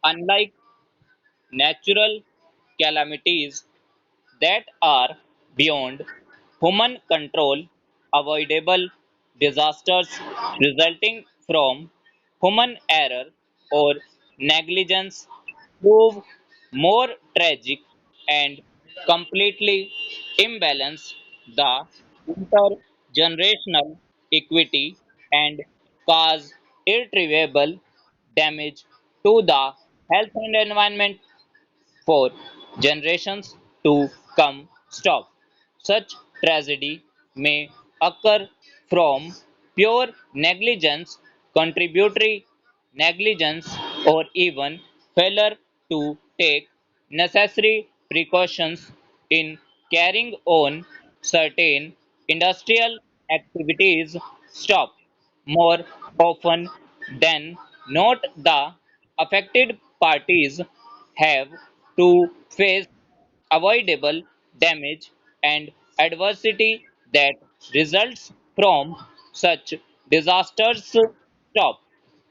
Unlike natural calamities that are beyond human control, avoidable disasters resulting from human error or negligence prove more tragic and completely imbalance the intergenerational equity and cause irretrievable damage to the health and environment for generations to come. Stop. Such tragedy may occur from pure negligence, contributory negligence, or even failure to take necessary precautions in carrying on certain industrial activities. Stop. More often than not, the affected parties have to face avoidable damage and adversity that results from such disasters. Stop.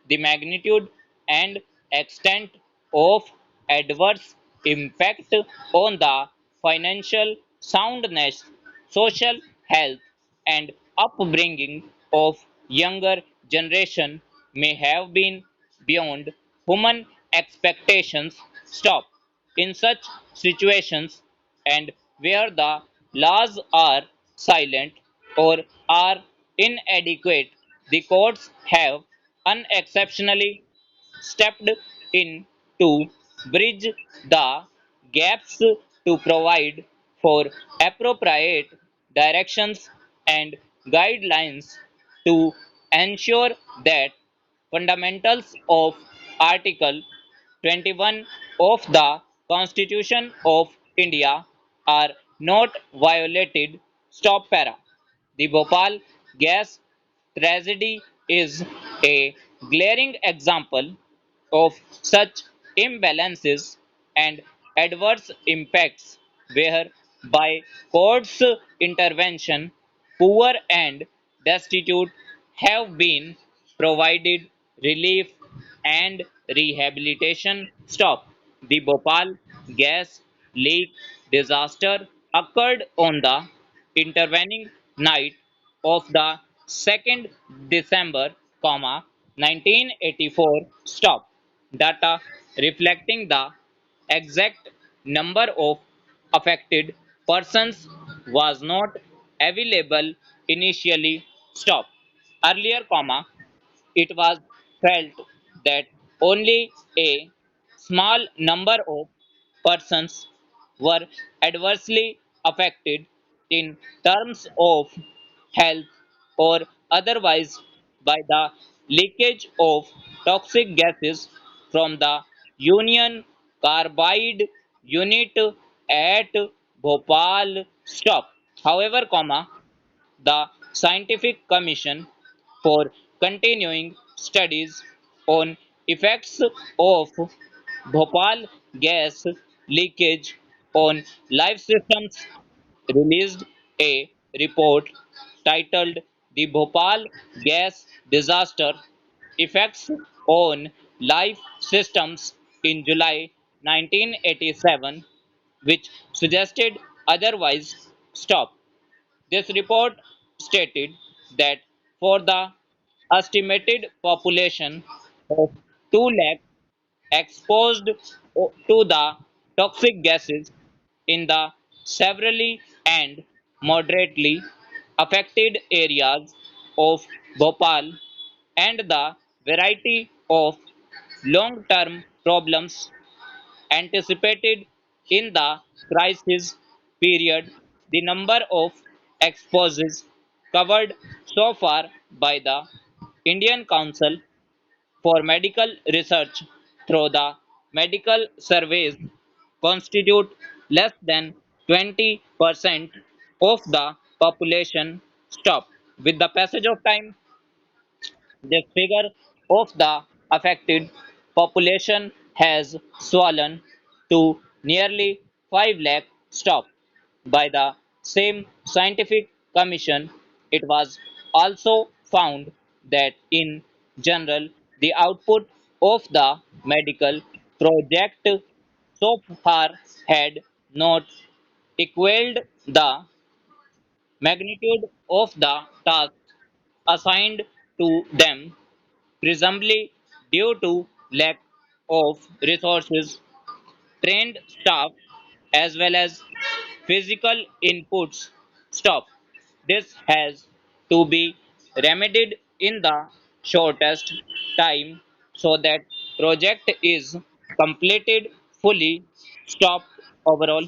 The magnitude and extent of adverse impact on the financial soundness, social health, and upbringing of younger generation may have been beyond human expectations. Stop. In such situations, and where the laws are silent or are inadequate, the courts have unexceptionally stepped in to bridge the gaps to provide for appropriate directions and guidelines to ensure that fundamentals of Article 21 of the Constitution of India are not violated. Stop para. The Bhopal gas tragedy is a glaring example of such imbalances and adverse impacts where by court's intervention poor and destitute have been provided relief and rehabilitation. Stop. The Bhopal gas leak disaster occurred on the intervening night of the 2nd December, 1984. Stop. Data reflecting the exact number of affected persons was not available initially. Stop. Earlier, it was felt that only a small number of persons were adversely affected in terms of health or otherwise by the leakage of toxic gases from the Union Carbide unit at Bhopal. Stop. However, the Scientific Commission for Continuing Studies on Effects of Bhopal Gas Leakage on Life Systems released a report titled The Bhopal Gas Disaster Effects on Life Systems in July 1987, which suggested otherwise. Stop. This report stated that for the estimated population of 2 lakh exposed to the toxic gases in the severely and moderately affected areas of Bhopal and the variety of long term problems anticipated in the crisis period, the number of exposures covered so far by the Indian Council for Medical Research through the medical surveys constitute less than 20% of the population. Stop. With the passage of time, the figure of the affected population has swollen to nearly 5 lakh. Stop. By the same scientific commission, it was also found that in general the output of the medical project so far had not equaled the magnitude of the task assigned to them, presumably due to lack of resources, trained staff, as well as physical inputs. Stop. This has to be remedied in the shortest time so that project is completed fully. Stop overall.